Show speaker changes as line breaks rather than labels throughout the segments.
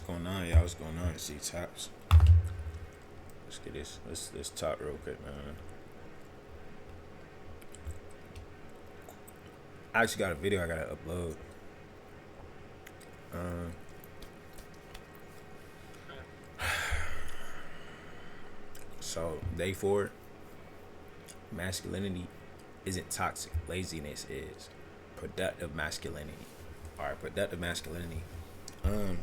going on, y'all? What's going on? See tops. Let's get this. Let's top real quick, man. I actually got a video I gotta upload. Um, so day 4, masculinity isn't toxic. Laziness is. Productive masculinity. All right, productive masculinity. Um,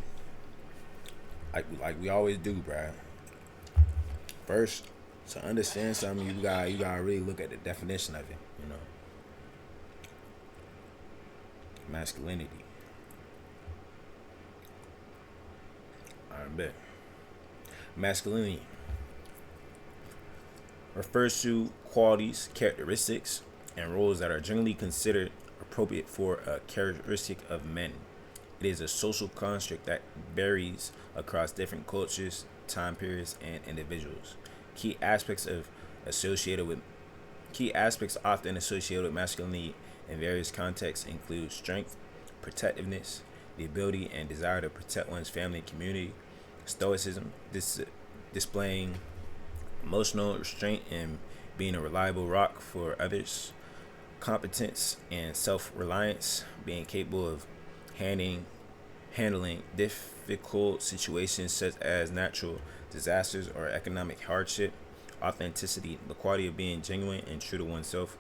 like we always do, bruh. First, to understand something, you gotta really look at the definition of it. Masculinity. I bet. Masculinity refers to qualities, characteristics, and roles that are generally considered appropriate for a characteristic of men. It is a social construct that varies across different cultures, time periods, and individuals. Key aspects of associated with Key aspects often associated with masculinity in various contexts include strength, protectiveness, the ability and desire to protect one's family and community, stoicism, displaying emotional restraint and being a reliable rock for others, competence and self-reliance, being capable of handling difficult situations such as natural disasters or economic hardship, authenticity, the quality of being genuine and true to oneself.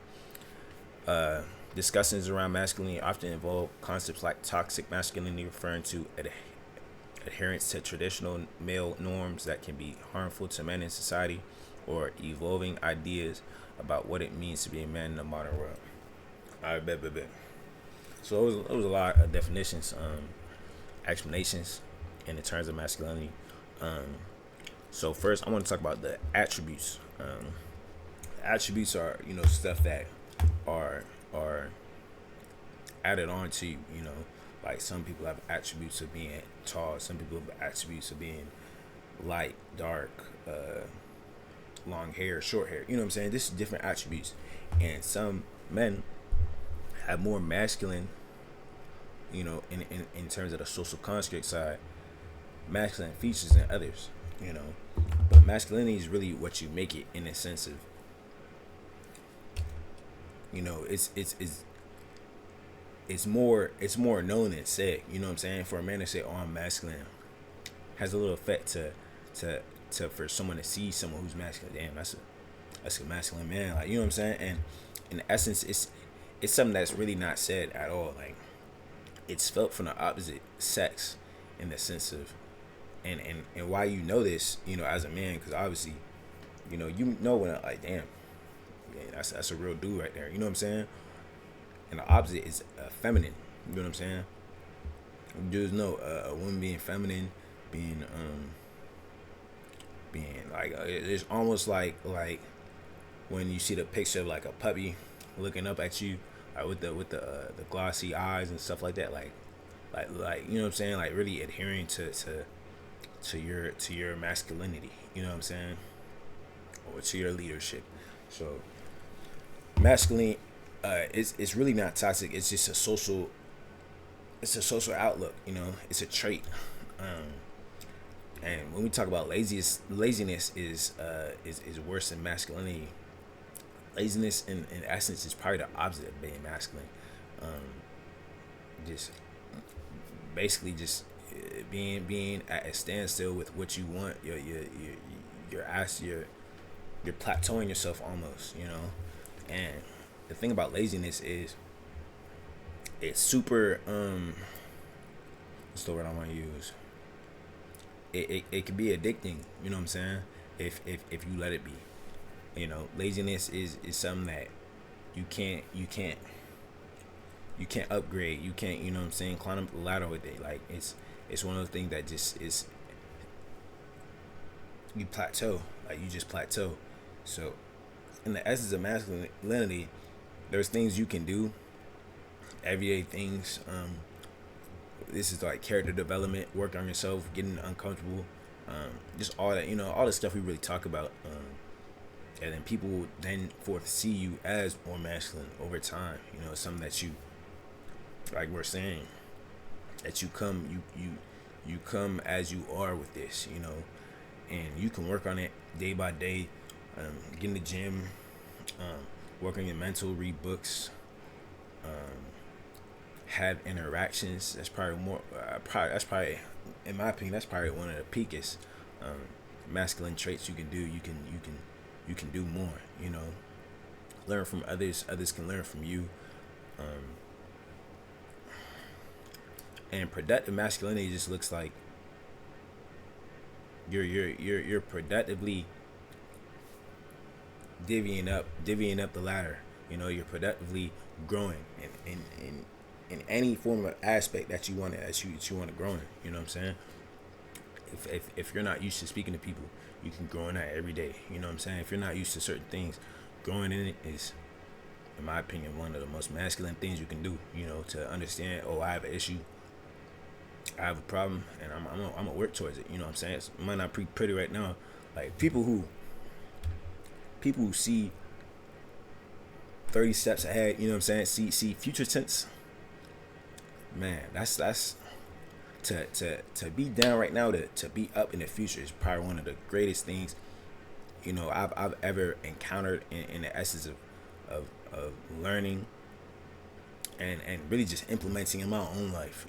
Discussions around masculinity often involve concepts like toxic masculinity, referring to adherence to traditional male norms that can be harmful to men in society, or evolving ideas about what it means to be a man in the modern world. I bet. So it was a lot of definitions, explanations in the terms of masculinity. Um, so first, I want to talk about the attributes. Attributes are stuff that are added on to you. Like some people have attributes of being tall. Some people have attributes of being light, dark, long hair, short hair. You know what I'm saying? This is different attributes, and some men have more masculine. In terms of the social construct side, masculine features than others. But masculinity is really what you make it in a sense of. It's more known than said. You know what I'm saying? For a man to say, "Oh, I'm masculine," has a little effect to for someone to see someone who's masculine. Damn, that's a masculine man. Like, you know what I'm saying? And in essence, it's something that's really not said at all. Like, it's felt from the opposite sex in the sense of, and why you know this, as a man, because obviously, when like, damn, yeah, that's a real dude right there. You know what I'm saying? And the opposite is feminine. You know what I'm saying? There's no a woman being feminine, being like it's almost like when you see the picture of like a puppy looking up at you, like with the glossy eyes and stuff like that, like you know what I'm saying, like really adhering to your masculinity. You know what I'm saying? Or to your leadership. So masculine, it's really not toxic. It's just it's a social outlook. It's a trait. And when we talk about laziness is worse than masculinity. Laziness in essence is probably the opposite of being masculine. Just basically just being at a standstill with what you want. You're plateauing yourself almost. And the thing about laziness is it's super what's the word I want to use? It can be addicting. You know what I'm saying? If you let it be. Laziness is something that you can't upgrade. You can't, what I'm saying, climb up the ladder with it. Like, it's one of those things that just is, you plateau. Like, you just plateau. So in the essence of masculinity, there's things you can do, everyday things. This is like character development, work on yourself, getting uncomfortable, just all that, all the stuff we really talk about. And then people will then forth see you as more masculine over time. Something that you, like we're saying, that you You come as you are with this, and you can work on it day by day. Get in the gym, work on your mental, read books, have interactions. That's probably more. That's probably, in my opinion, that's probably one of the peakest masculine traits you can do. You can do more. Learn from others. Others can learn from you. And productive masculinity just looks like you're productively divvying up the ladder. You're productively growing in any form of aspect that you want to grow in. You know what I'm saying? If you're not used to speaking to people, you can grow in that every day. You know what I'm saying? If you're not used to certain things, growing in it is, in my opinion, one of the most masculine things you can do. To understand, oh, I have an issue, I have a problem, and I'm gonna work towards it. You know what I'm saying? It might not be pretty right now. Like people who see 30 steps ahead. You know what I'm saying? See future tense. Man, that's to be down right now, to be up in the future is probably one of the greatest things I've ever encountered in the essence of learning and really just implementing in my own life.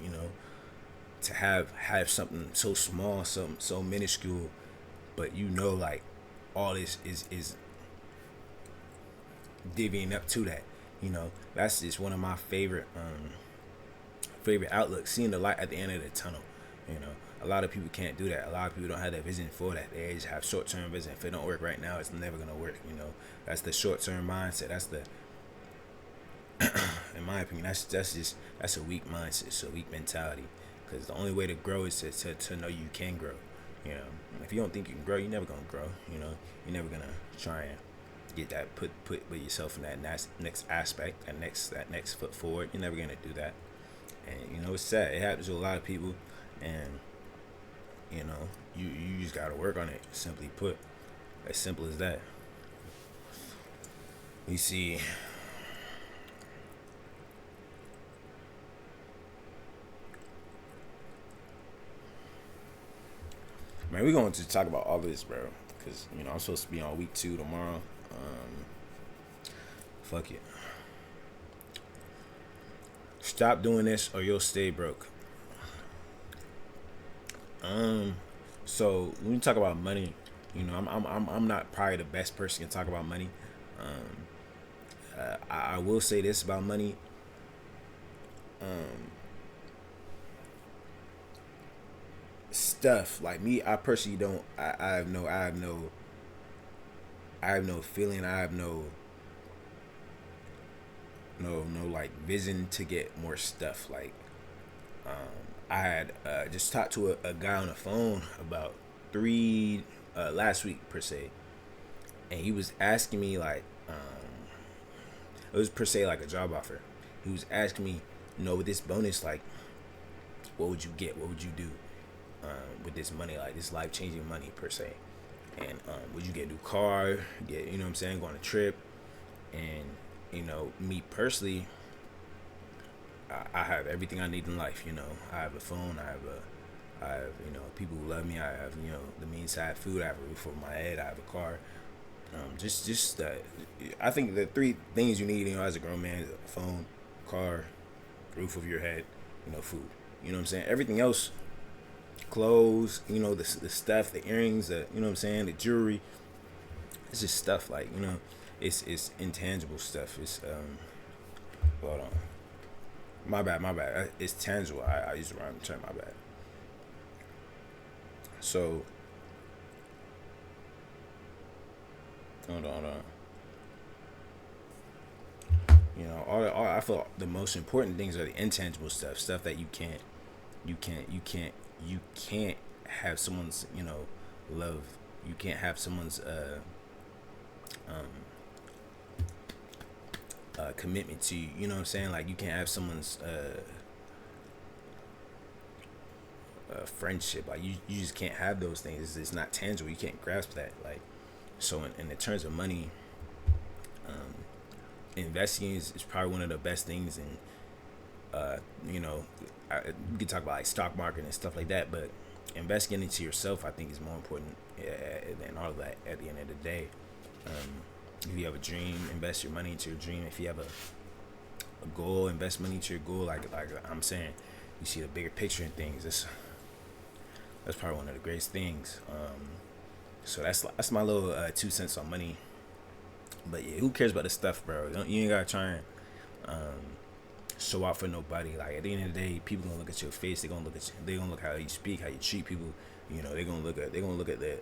To have something so small, so minuscule, but like all this is divvying up to that. That's just one of my favorite outlooks, seeing the light at the end of the tunnel. A lot of people can't do that. A lot of people don't have that vision for that. They just have short-term vision. If it don't work right now, it's never gonna work. That's the short-term mindset. That's the in my opinion, that's a weak mindset. It's a weak mentality. Because the only way to grow is to know you can grow. If you don't think you can grow, you're never gonna grow. You're never gonna try and get that put yourself in that next aspect, that next foot forward. You're never gonna do that. And it's sad. It happens to a lot of people, and you just gotta work on it. Simply put, as simple as that. We see. Man, we're going to talk about all this, bro. Because, I'm supposed to be on week 2 tomorrow. Fuck it. Stop doing this or you'll stay broke. So when you talk about money, I'm not probably the best person to talk about money. I will say this about money. Stuff like me, I personally don't. I have no feeling. I have no like vision to get more stuff. Like, I had just talked to a guy on the phone about last week per se, and he was asking me like, it was per se like a job offer. He was asking me, with this bonus, like, what would you get? What would you do? With this money, like this life-changing money per se, and would you get a new car, get what I'm saying, go on a trip? And me personally, I have everything I need in life. I have a phone, I have people who love me, I have the means to have food, I have a roof over my head, I have a car. Just I think the 3 things you need as a grown man is a phone, car, roof over your head, food. You know what I'm saying? Everything else, clothes, the stuff, the earrings, the jewelry, it's just stuff like, it's intangible stuff. It's hold on, my bad, it's tangible. I use the wrong term, my bad. So hold on. All I feel the most important things are the intangible stuff that you can't have someone's love. You can't have someone's commitment to you. You know what I'm saying? Like, you can't have someone's friendship. Like, you just can't have those things. It's not tangible. You can't grasp that. Like, so in the terms of money, investing is probably one of the best things in You know, we can talk about like stock market and stuff like that, but investing into yourself, I think, is more important than all of that. At the end of the day, if you have a dream, invest your money into your dream. If you have a goal, invest money into your goal. Like I'm saying, you see the bigger picture in things. That's probably one of the greatest things. So that's my little 2 cents on money. But yeah, who cares about this stuff, bro? You ain't gotta try and show out for nobody. Like at the end of the day, people gonna look at your face. They gonna look at you. They gonna look how you speak, how you treat people. You know, they gonna look at the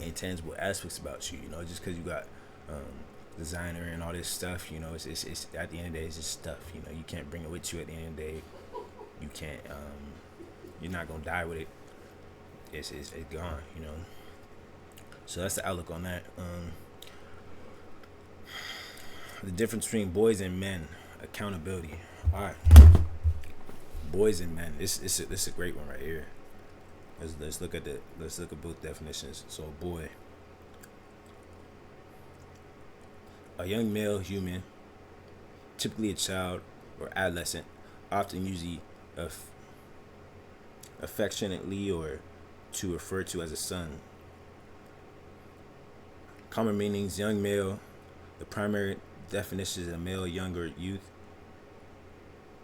intangible aspects about you. You know, just because you got designer and all this stuff. You know, it's at the end of the day, it's just stuff. You know, you can't bring it with you. At the end of the day, you can't. You're not gonna die with it. It's gone. You know. So that's the outlook on that. The difference between boys and men, accountability. All right, boys and men. This is a great one right here. Let's look at both definitions. So, boy, a young male human, typically a child or adolescent, often usually affectionately or to refer to as a son. Common meanings: young male. The primary definition is a male, young, or youth.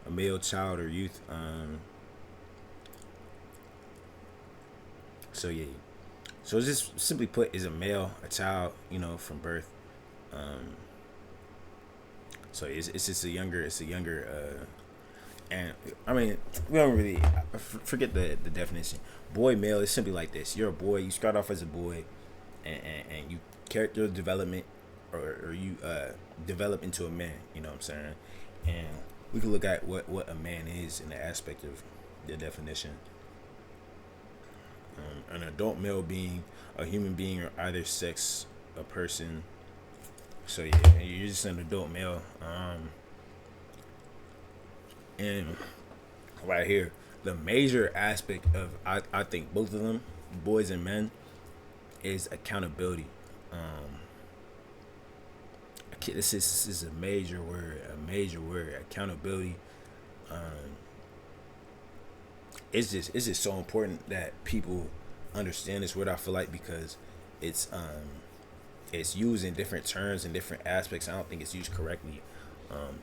A male, child, or youth. So yeah. So just simply put, is a male, a child, you know, from birth. So it's just a younger. And I mean, we don't really forget the definition. Boy, male is simply like this. You're a boy. You start off as a boy, and you character development, or you develop into a man. You know what I'm saying? And we can look at what a man is in the aspect of the definition. An adult male being, a human being, or either sex, a person. So yeah, you're just an adult male. And right here, the major aspect of I think both of them, boys and men, is accountability. This is a major word. Accountability. It's just so important that people understand this word. I feel like, because it's used in different terms and different aspects. I don't think it's used correctly.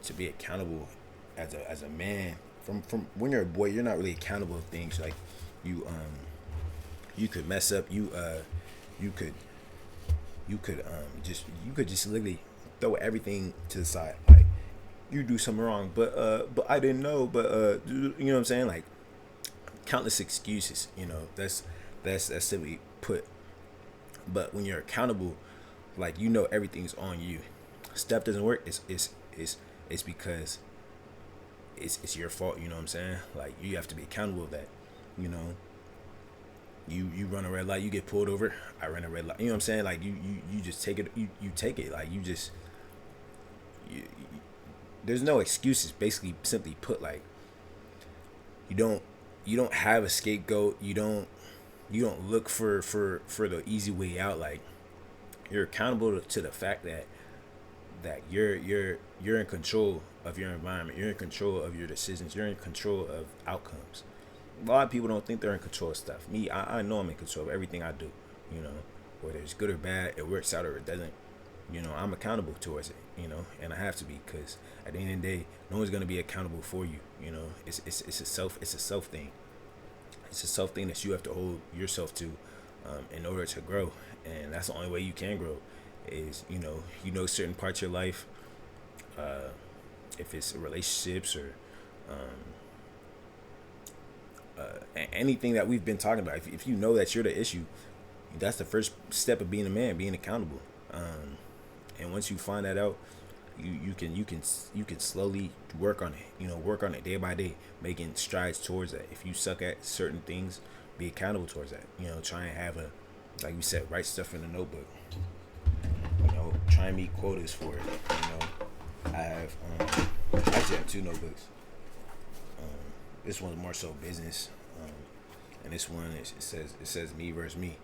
To be accountable as a man, from when you're a boy, you're not really accountable of things like you could mess up. You could just literally throw everything to the side. Like, you do something wrong, but I didn't know, but you know what I'm saying? Like, countless excuses. You know, that's simply put. But when you're accountable, like, you know, everything's on you. Stuff doesn't work. It's because it's your fault. You know what I'm saying? Like, you have to be accountable of that. You know, you run a red light, you get pulled over. I ran a red light. You know what I'm saying? Like, you just take it. You take it. Like, there's no excuses. Basically, simply put, like, you don't have a scapegoat. You don't look for the easy way out. Like, you're accountable to the fact that you're in control of your environment. You're in control of your decisions. You're in control of outcomes. A lot of people don't think they're in control of stuff. Me, I know I'm in control of everything I do. You know, whether it's good or bad, it works out or it doesn't. You know, I'm accountable towards it. You know, and I have to be, because at the end of the day, no one's gonna be accountable for you. You know, it's a self thing. It's a self thing that you have to hold yourself to, in order to grow. And that's the only way you can grow, is you know certain parts of your life, if it's relationships or anything that we've been talking about. If you know that you're the issue, that's the first step of being a man, being accountable. And once you find that out, you can slowly work on it. You know, work on it day by day, making strides towards that. If you suck at certain things, be accountable towards that. You know, try and have like we said, write stuff in the notebook. You know, try and meet quotas for it. You know, I actually have 2 notebooks. This one's more so business, and this one it says me versus me.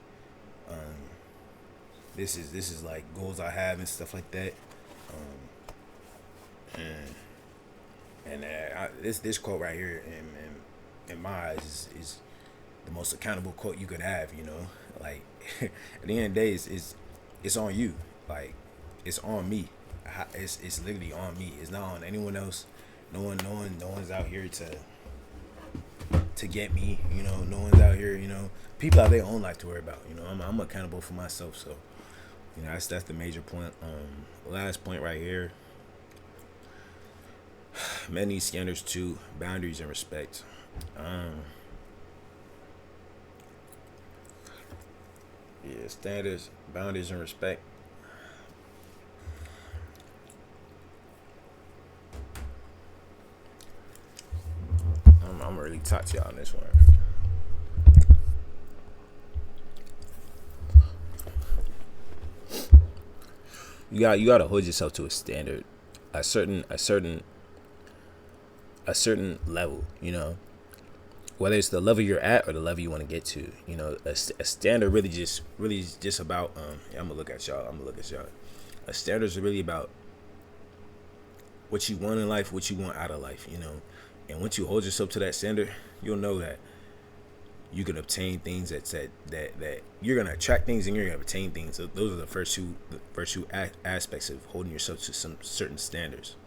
This is like goals I have and stuff like that. And And this quote right here in my eyes is the most accountable quote you could have. You know, like at the end of the day, it's on you. Like it's on me. It's literally on me. It's not on anyone else. No one's out here to get me. You know, no one's out here. You know, people have their own life to worry about. You know, I'm accountable for myself. So, you know, that's the major point. Last point right here. Men need standards too, boundaries and respect. Yeah, standards, boundaries, and respect. I'm really talk to y'all on this one. You gotta hold yourself to a standard, a certain level. You know, whether it's the level you're at or the level you want to get to. You know, a standard really is just about. Yeah, I'm gonna look at y'all. A standard is really about what you want in life, what you want out of life. You know, and once you hold yourself to that standard, you'll know that you can obtain things that you're gonna attract things and you're gonna obtain things. So those are the first two aspects of holding yourself to some certain standards.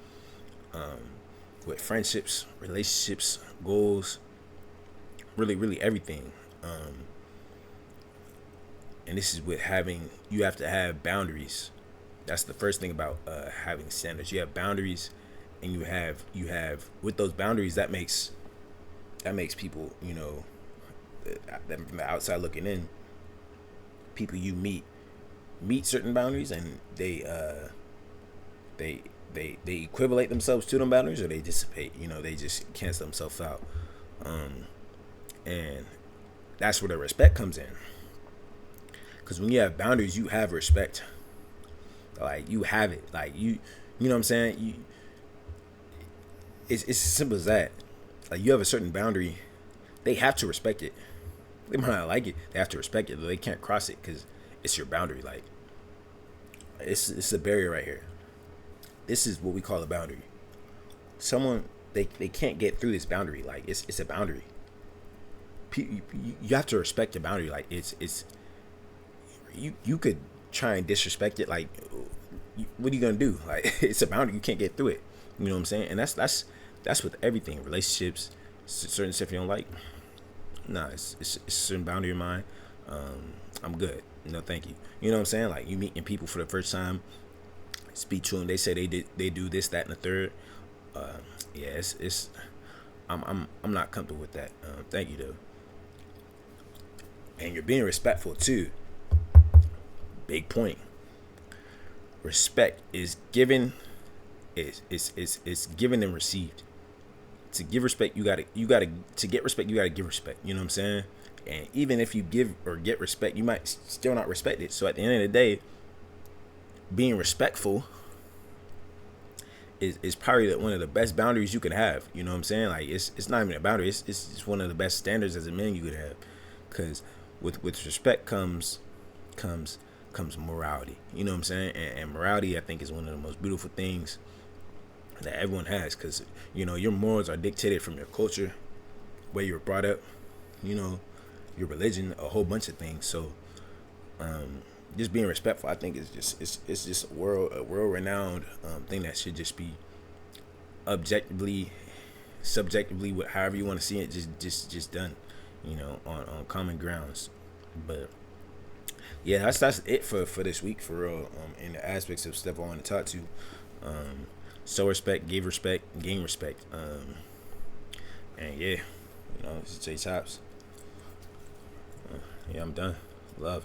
With friendships, relationships, goals, really everything. And this is with having you have to have boundaries. That's the first thing about having standards. You have boundaries, and you have with those boundaries that makes people, you know, from the outside looking in, people you meet certain boundaries, and they they equivalate themselves to them boundaries, or they dissipate. You know, they just cancel themselves out. And that's where the respect comes in. Because when you have boundaries, you have respect. Like you have it. Like you know what I'm saying. It's as simple as that. Like you have a certain boundary, they have to respect it. They might not like it, they have to respect it. They can't cross it because it's your boundary. Like it's a barrier right here. This is what we call a boundary. Someone they can't get through this boundary. Like it's a boundary. You have to respect the boundary. Like it's you could try and disrespect it. Like what are you gonna do? Like it's a boundary. You can't get through it. You know what I'm saying? And that's with everything. Relationships, certain stuff you don't like. Nah, it's a certain boundary of mine. I'm good. No, thank you. You know what I'm saying? Like you meeting people for the first time, speak to them. They say they do this, that, and the third. Yeah, it's I'm not comfortable with that. Thank you though. And you're being respectful too. Big point. Respect is given. Is given and received. To give respect, you gotta to get respect. You gotta give respect. You know what I'm saying? And even if you give or get respect, you might still not respect it. So at the end of the day, being respectful is probably one of the best boundaries you could have. You know what I'm saying? Like it's not even a boundary. It's one of the best standards as a man you could have. Because with respect comes morality. You know what I'm saying? And morality, I think, is one of the most beautiful things that everyone has, because you know your morals are dictated from your culture, where you were brought up, you know, your religion, a whole bunch of things. So just being respectful, I think, is just it's just a world renowned thing that should just be objectively, subjectively, however you want to see it, just done, you know, on common grounds. But yeah, that's it for this week, for real. In the aspects of stuff I want to talk to. Show respect, give respect, gain respect. And yeah, you know, this is J Tops. Yeah, I'm done. Love.